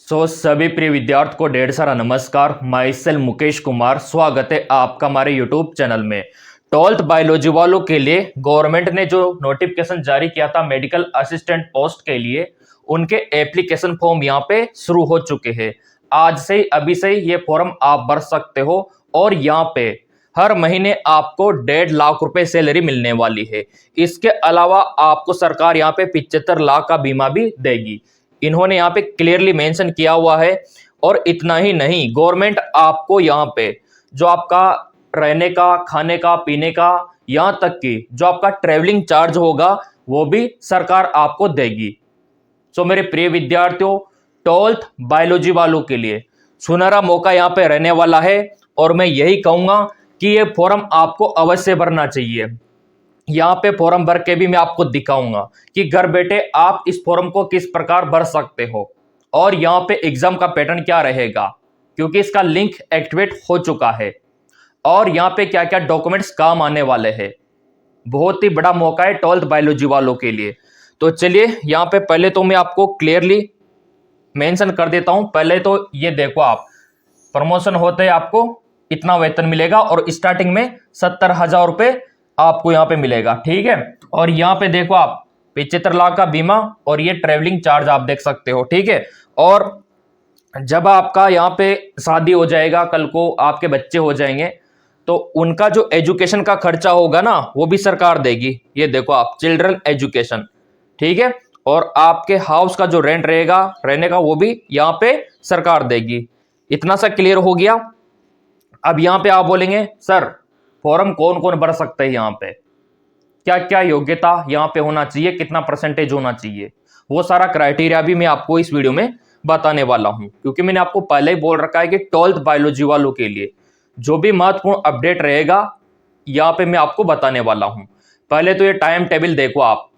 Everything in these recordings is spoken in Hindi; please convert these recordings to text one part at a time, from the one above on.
सभी प्रिय विद्यार्थियों को ढेर सारा नमस्कार। माई सेल्फ मुकेश कुमार, स्वागत है आपका हमारे यूट्यूब चैनल में। 12th बायोलॉजी वालों के लिए गवर्नमेंट ने जो नोटिफिकेशन जारी किया था मेडिकल असिस्टेंट पोस्ट के लिए, उनके एप्लीकेशन फॉर्म यहाँ पे शुरू हो चुके हैं। आज से ही, अभी से ही ये फॉर्म आप भर सकते हो और यहाँ पे हर महीने आपको 1.5 लाख रुपए सैलरी मिलने वाली है। इसके अलावा आपको सरकार यहाँ पे 75 लाख का बीमा भी देगी। इन्होंने यहाँ पे क्लियरली मेंशन किया हुआ है। और इतना ही नहीं, गवर्नमेंट आपको यहाँ पे जो आपका रहने का, खाने का, पीने का, यहाँ तक कि जो आपका ट्रेवलिंग चार्ज होगा वो भी सरकार आपको देगी। सो मेरे प्रिय विद्यार्थियों, 12th बायोलॉजी वालों के लिए सुनहरा मौका यहाँ पे रहने वाला है और मैं यही कहूंगा कि ये फॉर्म आपको अवश्य भरना चाहिए। यहाँ पे फॉर्म भर के भी मैं आपको दिखाऊंगा कि घर बैठे आप इस फॉर्म को किस प्रकार भर सकते हो और यहाँ पे एग्जाम का पैटर्न क्या रहेगा, क्योंकि इसका लिंक एक्टिवेट हो चुका है और यहाँ पे क्या क्या डॉक्यूमेंट्स काम आने वाले हैं। बहुत ही बड़ा मौका है 12th बायोलॉजी वालों के लिए। तो चलिए यहाँ पे पहले तो मैं आपको क्लियरली मेंशन कर देता हूं। पहले तो ये देखो, आप प्रमोशन होते आपको इतना वेतन मिलेगा और स्टार्टिंग में 70,000 रुपए आपको यहाँ पे मिलेगा, ठीक है। और यहाँ पे देखो आप 75 लाख का बीमा और ये ट्रेवलिंग चार्ज आप देख सकते हो, ठीक है। और जब आपका यहाँ पे शादी हो जाएगा, कल को आपके बच्चे हो जाएंगे, तो उनका जो एजुकेशन का खर्चा होगा ना वो भी सरकार देगी। ये देखो आप, चिल्ड्रन एजुकेशन, ठीक है। और आपके हाउस का जो रेंट रहेगा रहने का, वो भी यहाँ पे सरकार देगी। इतना सा क्लियर हो गया। अब यहाँ पे आप बोलेंगे सर फॉर्म कौन कौन भर सकते हैं, यहाँ पे क्या क्या योग्यता यहाँ पे होना चाहिए, कितना परसेंटेज होना चाहिए, वो सारा क्राइटेरिया भी मैं आपको इस वीडियो में बताने वाला हूं। क्योंकि मैंने आपको पहले ही बोल रखा है कि 12th बायोलॉजी वालों के लिए जो भी महत्वपूर्ण अपडेट रहेगा यहाँ पे मैं आपको बताने वाला हूं। पहले तो ये टाइम टेबल देखो आप,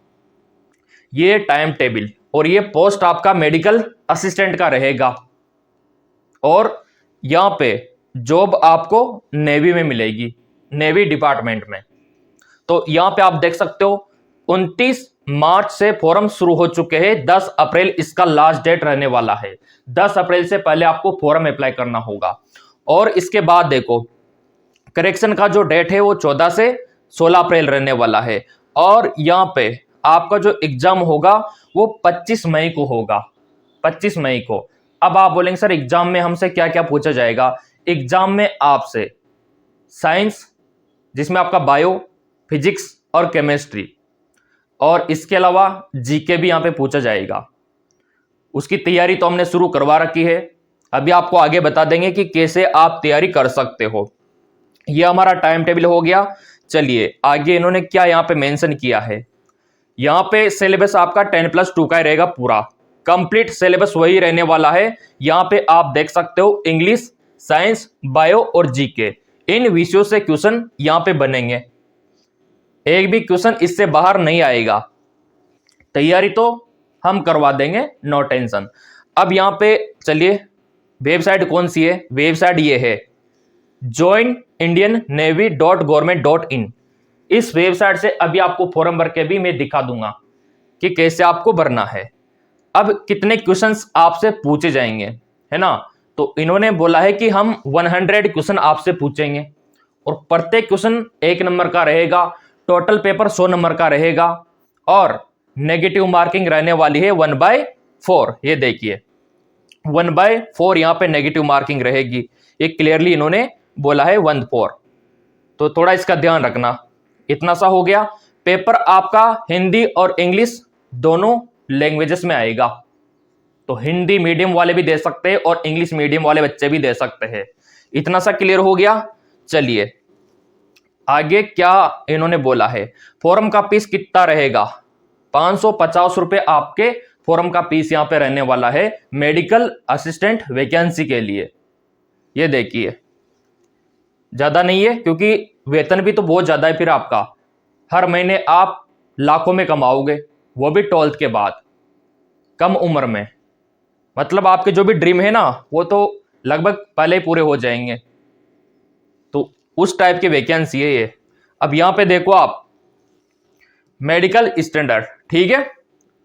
ये टाइम टेबल और ये पोस्ट आपका मेडिकल असिस्टेंट का रहेगा। और यहाँ पे जॉब आपको नेवी में मिलेगी, नेवी डिपार्टमेंट में। तो यहां पे आप देख सकते हो 29 मार्च से फॉर्म शुरू हो चुके हैं। 10 अप्रैल इसका लास्ट डेट रहने वाला है। 10 अप्रैल से पहले आपको फॉर्म अप्लाई करना होगा। और इसके बाद देखो, करेक्शन का जो डेट है वो 14 से 16 अप्रैल रहने वाला है। और यहां पे आपका जो एग्जाम होगा वो 25 मई को होगा, 25 मई को। अब आप बोलेंगे सर एग्जाम में हमसे क्या क्या पूछा जाएगा। एग्जाम में आपसे साइंस, जिसमें आपका बायो, फिजिक्स और केमिस्ट्री, और इसके अलावा जीके भी यहां पे पूछा जाएगा। उसकी तैयारी तो हमने शुरू करवा रखी है, अभी आपको आगे बता देंगे कि कैसे आप तैयारी कर सकते हो। यह हमारा टाइम टेबल हो गया। चलिए आगे इन्होंने क्या यहां पे मेंशन किया है। यहां पे सिलेबस आपका 10+2 का ही रहेगा, पूरा कंप्लीट सिलेबस वही रहने वाला है। यहां पे आप देख सकते हो इंग्लिश, साइंस, बायो और जीके, इन विषयों से क्वेश्चन यहां पे बनेंगे। एक भी क्वेश्चन इससे बाहर नहीं आएगा। तैयारी तो हम करवा देंगे, नो टेंशन। अब यहां पे चलिए, वेबसाइट कौन सी है। वेबसाइट ये है joinindiannavy.government.in। इस वेबसाइट से अभी आपको फॉर्म भर के भी मैं दिखा दूंगा कि कैसे आपको भरना है। अब कितने क्वेश्चंस आपसे पूछे जाएंगे, है ना। तो इन्होंने बोला है कि हम 100 क्वेश्चन आपसे पूछेंगे और प्रत्येक क्वेश्चन 1 नंबर का रहेगा। टोटल पेपर 100 नंबर का रहेगा और नेगेटिव मार्किंग रहने वाली है 1/4। ये देखिए 1/4 यहां पे नेगेटिव मार्किंग रहेगी। ये क्लियरली इन्होंने बोला है 1/4, तो थोड़ा इसका ध्यान रखना। इतना सा हो गया। पेपर आपका हिंदी और इंग्लिश दोनों लैंग्वेजेस में आएगा। तो हिंदी मीडियम वाले भी दे सकते हैं और इंग्लिश मीडियम वाले बच्चे भी दे सकते हैं। इतना सा क्लियर हो गया। चलिए आगे क्या इन्होंने बोला है। फॉर्म का फीस कितना रहेगा, 550 रुपए आपके फॉर्म का फीस यहां पे रहने वाला है मेडिकल असिस्टेंट वैकेंसी के लिए। ये देखिए ज्यादा नहीं है, क्योंकि वेतन भी तो बहुत ज्यादा है। फिर आपका हर महीने आप लाखों में कमाओगे, वो भी 12th के बाद, कम उम्र में। मतलब आपके जो भी ड्रीम है ना वो तो लगभग पहले ही पूरे हो जाएंगे। तो उस टाइप की वैकेंसी है ये। अब यहां पे देखो आप, मेडिकल स्टैंडर्ड, ठीक है।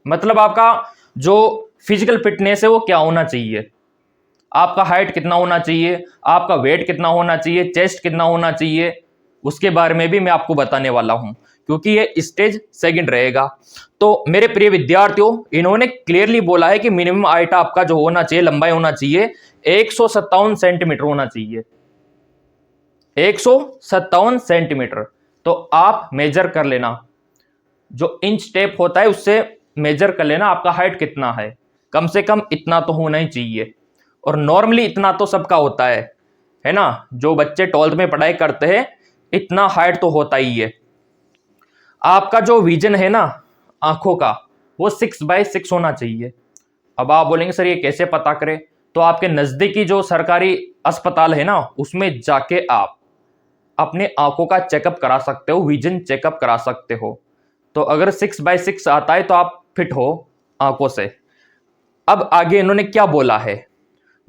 मतलब आपका जो फिजिकल फिटनेस है वो क्या होना चाहिए, आपका हाइट कितना होना चाहिए, आपका वेट कितना होना चाहिए, चेस्ट कितना होना चाहिए, उसके बारे में भी मैं आपको बताने वाला हूं, क्योंकि ये स्टेज सेकंड रहेगा। तो मेरे प्रिय विद्यार्थियों, इन्होंने क्लियरली बोला है कि मिनिमम हाइट आपका जो होना चाहिए, लंबाई होना चाहिए 157 सेंटीमीटर होना चाहिए, 157 सेंटीमीटर। तो आप मेजर कर लेना, जो इंच टेप होता है उससे मेजर कर लेना आपका हाइट कितना है, कम से कम इतना तो होना ही चाहिए। और नॉर्मली इतना तो सबका होता है ना, जो बच्चे 12th में पढ़ाई करते हैं इतना हाइट तो होता ही है। आपका जो विजन है ना आंखों का, वो 6/6 होना चाहिए। अब आप बोलेंगे सर ये कैसे पता करें, तो आपके नजदीकी जो सरकारी अस्पताल है ना उसमें जाके आप अपने आंखों का चेकअप करा सकते हो, विजन चेकअप करा सकते हो। तो अगर 6/6 आता है तो आप फिट हो आंखों से। अब आगे इन्होंने क्या बोला है,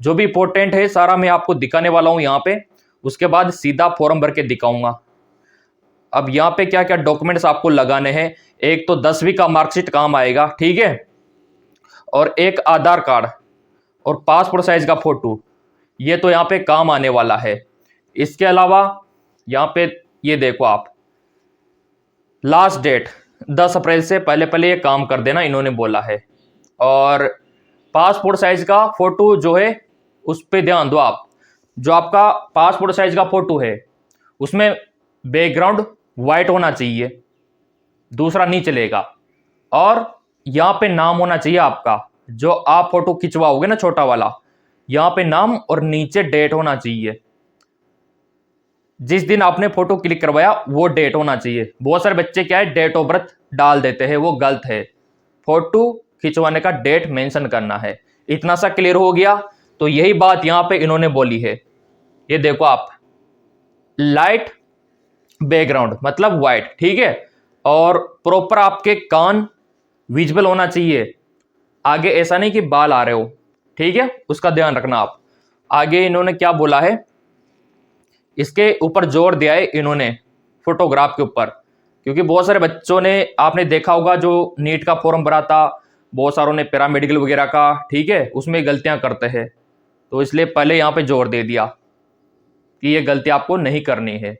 जो भी इंपॉर्टेंट है सारा मैं आपको दिखाने वाला हूं यहाँ पे, उसके बाद सीधा फॉर्म भर के दिखाऊंगा। अब यहाँ पे क्या क्या डॉक्यूमेंट्स आपको लगाने हैं, एक तो 10वीं का मार्कशीट काम आएगा, ठीक है, और एक आधार कार्ड और पासपोर्ट साइज का फोटो, ये तो यहाँ पे काम आने वाला है। इसके अलावा यहाँ पे ये देखो आप, लास्ट डेट 10 अप्रैल से पहले पहले ये काम कर देना इन्होंने बोला है। और पासपोर्ट साइज का फोटो जो है उस पर ध्यान दो आप, जो आपका पासपोर्ट साइज का फोटो है उसमें बैकग्राउंड वाइट होना चाहिए, दूसरा नहीं चलेगा। और यहाँ पे नाम होना चाहिए आपका, जो आप फोटो खिंचवाओगे ना छोटा वाला, यहाँ पे नाम और नीचे डेट होना चाहिए, जिस दिन आपने फोटो क्लिक करवाया वो डेट होना चाहिए। बहुत सारे बच्चे क्या है डेट ऑफ बर्थ डाल देते हैं, वो गलत है, फोटो खिंचवाने का डेट मेंशन करना है। इतना सा क्लियर हो गया। तो यही बात यहां पे इन्होंने बोली है, ये देखो आप, लाइट बैकग्राउंड मतलब व्हाइट, ठीक है, और प्रॉपर आपके कान विजिबल होना चाहिए, आगे ऐसा नहीं कि बाल आ रहे हो, ठीक है, उसका ध्यान रखना आप। आगे इन्होंने क्या बोला है, इसके ऊपर जोर दिया है इन्होंने फोटोग्राफ के ऊपर, क्योंकि बहुत सारे बच्चों ने आपने देखा होगा जो नीट का फॉर्म भरा था, बहुत सारों ने पैरामेडिकल वगैरह का, ठीक है, उसमें गलतियां करते हैं, तो इसलिए पहले यहाँ पे जोर दे दिया कि ये गलती आपको नहीं करनी है।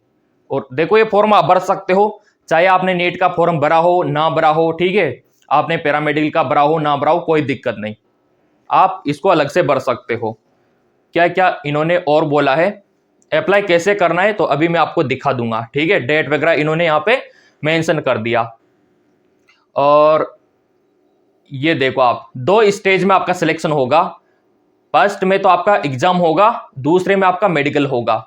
और देखो ये फॉर्म आप भर सकते हो, चाहे आपने नीट का फॉर्म भरा हो ना भरा हो, ठीक है, आपने पैरामेडिकल का भरा हो ना भरा हो, कोई दिक्कत नहीं, आप इसको अलग से भर सकते हो। क्या क्या इन्होंने और बोला है, अप्लाई कैसे करना है तो अभी मैं आपको दिखा दूंगा, ठीक है, डेट वगैरह इन्होंने यहाँ पे मेंशन कर दिया। और ये देखो आप, 2 स्टेज में आपका सिलेक्शन होगा, फर्स्ट में तो आपका एग्जाम होगा, दूसरे में आपका मेडिकल होगा।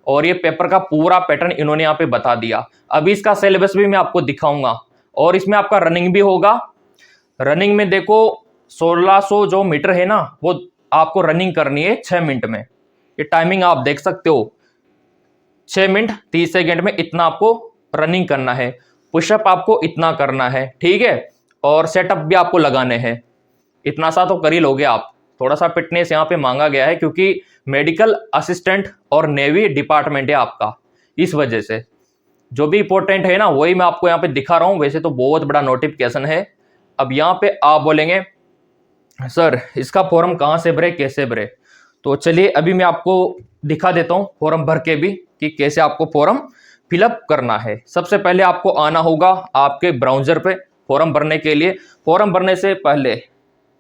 और ये पेपर का पूरा पैटर्न इन्होंने यहाँ पे बता दिया। अभी इसका सिलेबस भी मैं आपको दिखाऊंगा। और इसमें आपका रनिंग भी होगा। रनिंग में देखो 1600 जो मीटर है ना, वो आपको रनिंग करनी है 6 मिनट में। ये टाइमिंग आप देख सकते हो, 6 मिनट 30 सेकेंड में इतना आपको रनिंग करना है। पुशअप आपको इतना करना है, ठीक है, और सेटअप भी आपको लगाने हैं। इतना सा तो कर ही लोगे आप। थोड़ा सा फिटनेस यहाँ पे मांगा गया है, क्योंकि मेडिकल असिस्टेंट और नेवी डिपार्टमेंट है आपका, इस वजह से जो भी इंपॉर्टेंट है ना वही मैं आपको यहाँ पे दिखा रहा हूँ। वैसे तो बहुत बड़ा नोटिफिकेशन है। अब यहाँ पे आप बोलेंगे सर इसका फॉर्म कहाँ से भरे, कैसे भरे, तो चलिए अभी मैं आपको दिखा देता हूँ फॉर्म भर के भी कि कैसे आपको फॉर्म फिलअप करना है। सबसे पहले आपको आना होगा आपके ब्राउज़र पे फॉर्म भरने के लिए। फॉर्म भरने से पहले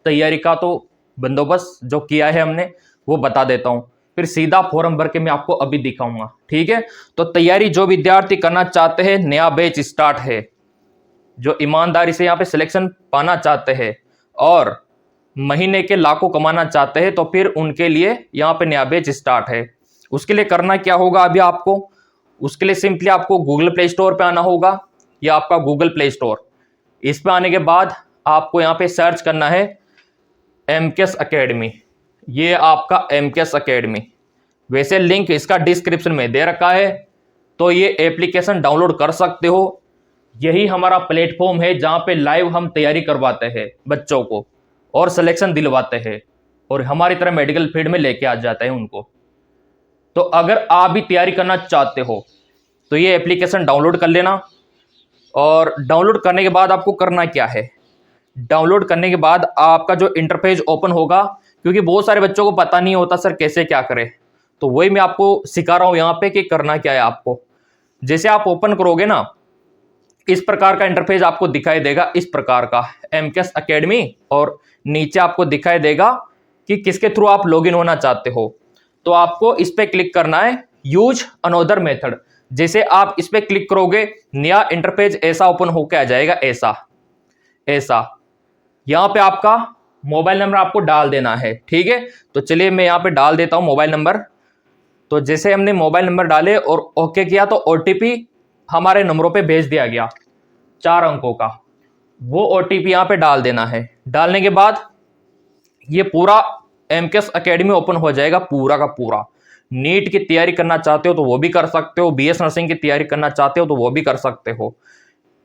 तैयारी का तो बंदोबस्त जो किया है हमने वो बता देता हूँ, फिर सीधा फॉर्म भर के मैं आपको अभी दिखाऊंगा, ठीक है। तो तैयारी जो विद्यार्थी करना चाहते हैं, नया बैच स्टार्ट है, जो ईमानदारी से यहाँ पे सिलेक्शन पाना चाहते हैं और महीने के लाखों कमाना चाहते हैं, तो फिर उनके लिए यहाँ पे नया बैच स्टार्ट है। उसके लिए करना क्या होगा अभी आपको, उसके लिए सिंपली आपको गूगल प्ले स्टोर पे आना होगा, या आपका गूगल प्ले स्टोर। इस पे आने के बाद आपको यहाँ पे सर्च करना है एमकेएस एकेडमी। ये आपका एमकेएस एकेडमी, वैसे लिंक इसका डिस्क्रिप्शन में दे रखा है, तो ये एप्लीकेशन डाउनलोड कर सकते हो। यही हमारा प्लेटफॉर्म है जहाँ पे लाइव हम तैयारी करवाते हैं बच्चों को और सिलेक्शन दिलवाते हैं, और हमारी तरह मेडिकल फील्ड में लेके आ जाते हैं उनको। तो अगर आप भी तैयारी करना चाहते हो तो ये एप्लीकेशन डाउनलोड कर लेना। और डाउनलोड करने के बाद आपको करना क्या है, डाउनलोड करने के बाद आपका जो इंटरफेस ओपन होगा, क्योंकि बहुत सारे बच्चों को पता नहीं होता सर कैसे क्या करें, तो वही मैं आपको सिखा रहा हूं यहाँ पे कि करना क्या है आपको। जैसे आप ओपन करोगे ना, इस प्रकार का इंटरफेस आपको दिखाई देगा, इस प्रकार का एमकेएस एकेडमी, और नीचे आपको दिखाई देगा कि किसके थ्रू आप लॉगिन होना चाहते हो। तो आपको इस पे क्लिक करना है, यूज अनदर मेथड। जैसे आप इस पे क्लिक करोगे, नया इंटरफेस ऐसा ओपन होकर आ जाएगा, ऐसा ऐसा। यहां पे आपका मोबाइल नंबर आपको डाल देना है, ठीक है। तो चलिए मैं यहां पे डाल देता हूं मोबाइल नंबर। तो जैसे हमने मोबाइल नंबर डाले और ओके किया, तो ओटीपी हमारे नंबरों पे भेज दिया गया 4 अंकों का। वो ओटीपी यहां पे डाल देना है। डालने के बाद ये पूरा एमकेएस एकेडमी ओपन हो जाएगा, पूरा का पूरा। नीट की तैयारी करना चाहते हो तो वो भी कर सकते हो, बीएस नर्सिंग की तैयारी करना चाहते हो तो वो भी कर सकते हो।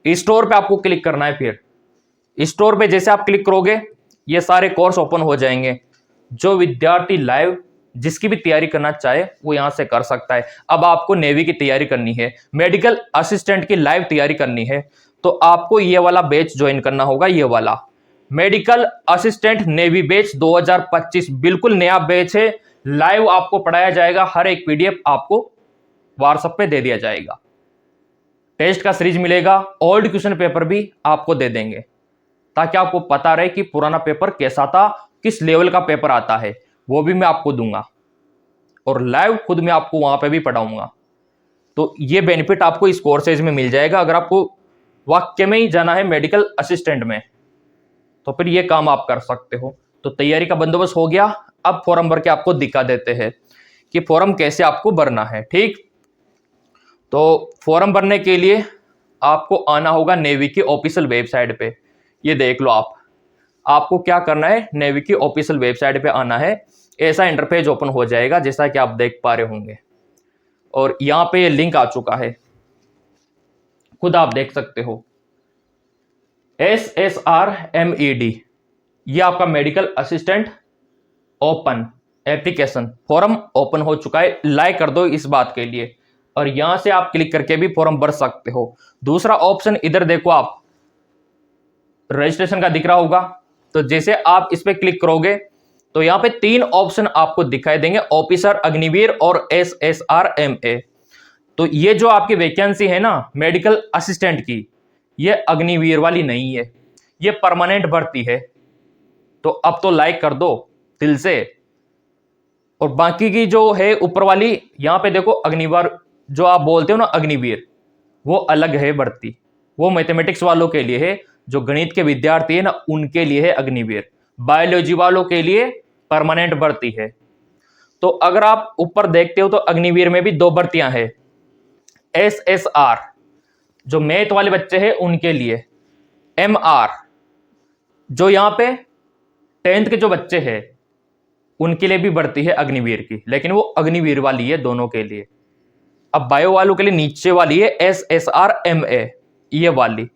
स्टोर पे आपको क्लिक करना है। फिर स्टोर पे जैसे आप क्लिक करोगे, ये सारे कोर्स ओपन हो जाएंगे। जो विद्यार्थी लाइव जिसकी भी तैयारी करना चाहे वो यहां से कर सकता है। अब आपको नेवी की तैयारी करनी है, मेडिकल असिस्टेंट की लाइव तैयारी करनी है, तो आपको ये वाला बैच ज्वाइन करना होगा। ये वाला मेडिकल असिस्टेंट नेवी बैच 2025 बिल्कुल नया बैच है। लाइव आपको पढ़ाया जाएगा, हर एक पीडीएफ आपको व्हाट्सएप पे दे दिया जाएगा। टेस्ट का सीरीज मिलेगा, ओल्ड क्वेश्चन पेपर भी आपको दे देंगे, ताकि आपको पता रहे कि पुराना पेपर कैसा था, किस लेवल का पेपर आता है, वो भी मैं आपको दूंगा। और लाइव खुद मैं आपको वहां पे भी पढ़ाऊंगा। तो ये बेनिफिट आपको इस कोर्सेज में मिल जाएगा। अगर आपको वाक्य में ही जाना है मेडिकल असिस्टेंट में, तो फिर ये काम आप कर सकते हो। तो तैयारी का बंदोबस्त हो गया। अब फॉर्म भर के आपको दिखा देते हैं कि फॉर्म कैसे आपको भरना है, ठीक। तो फॉर्म भरने के लिए आपको आना होगा नेवी की ऑफिशियल वेबसाइट पे। ये देख लो आपको क्या करना है, नेवी की ऑफिशियल वेबसाइट पे आना है। ऐसा इंटरफेस ओपन हो जाएगा जैसा कि आप देख पा रहे होंगे, और यहां पे ये लिंक आ चुका है, खुद आप देख सकते हो। SSRMED, ये आपका medical assistant open application form open हो चुका है। लाइक कर दो इस बात के लिए, और यहां से आप क्लिक करके भी फॉर्म भर सकते हो। दूसरा ऑप्शन इधर देखो, आप रजिस्ट्रेशन का दिख रहा होगा। तो जैसे आप इस पे क्लिक करोगे, तो यहां पे 3 ऑप्शन आपको दिखाई देंगे, ऑफिसर, अग्निवीर और SSRMA। तो ये जो आपकी वैकेंसी है ना मेडिकल असिस्टेंट की, ये अग्निवीर वाली नहीं है, ये परमानेंट भर्ती है। तो अब तो लाइक कर दो दिल से। और बाकी की जो है ऊपर वाली, यहां पे देखो अग्निवीर, जो आप बोलते हो ना अग्निवीर, वो अलग है भर्ती, वो मैथमेटिक्स वालों के लिए है। जो गणित के विद्यार्थी है ना, उनके लिए है अग्निवीर। बायोलॉजी वालों के लिए परमानेंट भर्ती है। तो अगर आप ऊपर देखते हो तो अग्निवीर में भी 2 भर्तियां हैं। SSR जो मैथ वाले बच्चे हैं उनके लिए, MR जो यहां पे 10th के जो बच्चे हैं उनके लिए भी भर्ती है अग्निवीर की, लेकिन वो अग्निवीर वाली है दोनों के लिए। अब बायो वालों के लिए नीचे वाली है SSRMA, ये वाली।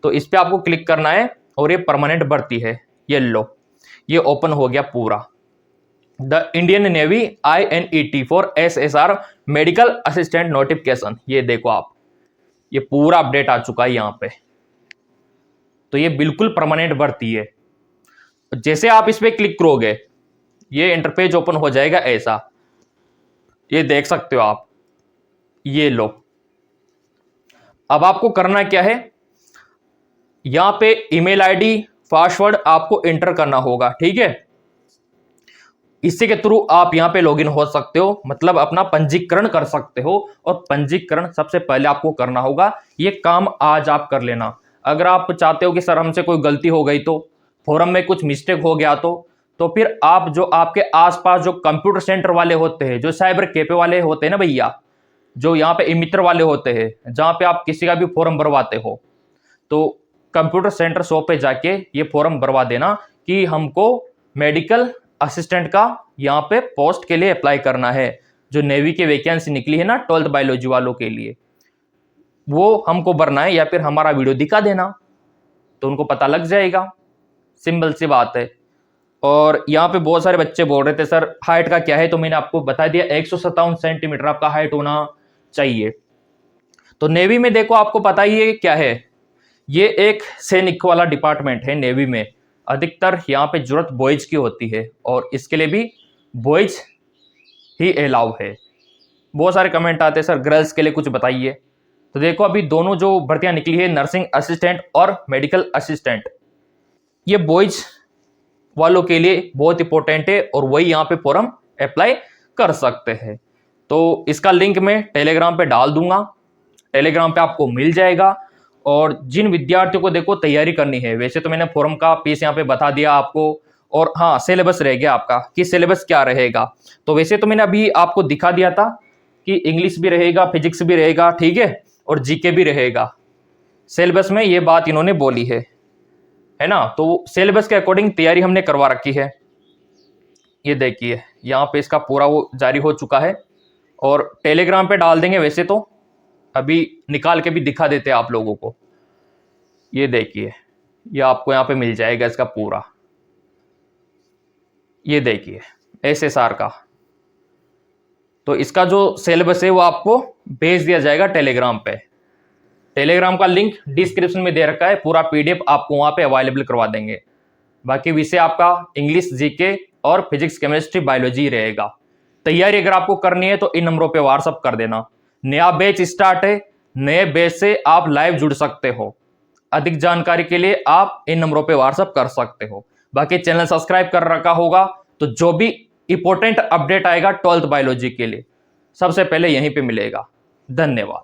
तो इस पे आपको क्लिक करना है, और ये परमानेंट भर्ती है। ये लो, ये ओपन हो गया पूरा। The Indian navy INET for SSR medical assistant notification, ये देखो आप, ये पूरा अपडेट आ चुका है यहां पे। तो ये बिल्कुल परमानेंट भर्ती है। जैसे आप इस पे क्लिक करोगे, ये इंटरफेस ओपन हो जाएगा ऐसा, ये देख सकते हो आप। ये लो, अब आपको करना क्या है, यहां पे ईमेल आईडी पासवर्ड आपको एंटर करना होगा, ठीक है। इसी के थ्रू आप यहां पे लॉगिन हो सकते हो, मतलब अपना पंजीकरण कर सकते हो। और पंजीकरण सबसे पहले आपको करना होगा, ये काम आज आप कर लेना। अगर आप चाहते हो कि सर हमसे कोई गलती हो गई, तो फॉर्म में कुछ मिस्टेक हो गया, तो फिर आप जो आपके आसपास जो कंप्यूटर सेंटर वाले होते हैं, जो साइबर कैफे वाले होते हैं ना भैया, जो यहाँ पे मित्र वाले होते हैं, जहां पे आप किसी का भी फॉर्म भरवाते हो, तो कंप्यूटर सेंटर शॉप पे जाके ये फॉर्म भरवा देना कि हमको मेडिकल असिस्टेंट का यहाँ पे पोस्ट के लिए अप्लाई करना है। जो नेवी की वैकेंसी निकली है ना 12th बायोलॉजी वालों के लिए, वो हमको भरना है, या फिर हमारा वीडियो दिखा देना, तो उनको पता लग जाएगा। सिंपल सी बात है। और यहाँ पे बहुत सारे बच्चे बोल रहे थे सर हाइट का क्या है, तो मैंने आपको बता दिया 157 सेंटीमीटर आपका हाइट होना चाहिए। तो नेवी में देखो आपको पता ही है क्या है, ये एक सैनिक वाला डिपार्टमेंट है नेवी में। अधिकतर यहाँ पे जरूरत बॉयज की होती है और इसके लिए भी बॉयज ही अलाउ है। बहुत सारे कमेंट आते हैं सर गर्ल्स के लिए कुछ बताइए। तो देखो अभी दोनों जो भर्तियां निकली है, नर्सिंग असिस्टेंट और मेडिकल असिस्टेंट, ये बॉयज वालों के लिए बहुत इंपॉर्टेंट है और वही यहाँ पे फॉर्म अप्लाई कर सकते हैं। तो इसका लिंक मैं टेलीग्राम पे डाल दूंगा, टेलीग्राम पे आपको मिल जाएगा। और जिन विद्यार्थियों को देखो तैयारी करनी है, वैसे तो मैंने फॉर्म का पीस यहाँ पे बता दिया आपको, और हाँ सिलेबस रह गया आपका कि सिलेबस क्या रहेगा। तो वैसे तो मैंने अभी आपको दिखा दिया था कि इंग्लिश भी रहेगा, फिजिक्स भी रहेगा, ठीक है, और जीके भी रहेगा। सिलेबस में ये बात इन्होंने बोली है ना। तो सिलेबस के अकॉर्डिंग तैयारी हमने करवा रखी है। ये देखिए यहाँ पे इसका पूरा वो जारी हो चुका है और टेलीग्राम पे डाल देंगे। वैसे तो अभी निकाल के भी दिखा देते हैं आप लोगों को। ये देखिए ये आपको यहाँ पे मिल जाएगा इसका पूरा। ये देखिए SSR का, तो इसका जो सिलेबस है वो आपको भेज दिया जाएगा टेलीग्राम पे। टेलीग्राम का लिंक डिस्क्रिप्शन में दे रखा है, पूरा PDF आपको वहां पे अवेलेबल करवा देंगे। बाकी विषय आपका इंग्लिश, जीके और फिजिक्स, केमिस्ट्री, बायोलॉजी रहेगा। तैयारी अगर आपको करनी है तो इन नंबरों पे व्हाट्सअप कर देना। नया बैच स्टार्ट है, नए बैच से आप लाइव जुड़ सकते हो। अधिक जानकारी के लिए आप इन नंबरों पे व्हाट्सअप कर सकते हो। बाकी चैनल सब्सक्राइब कर रखा होगा तो जो भी इंपॉर्टेंट अपडेट आएगा 12th बायोलॉजी के लिए सबसे पहले यहीं पे मिलेगा। धन्यवाद।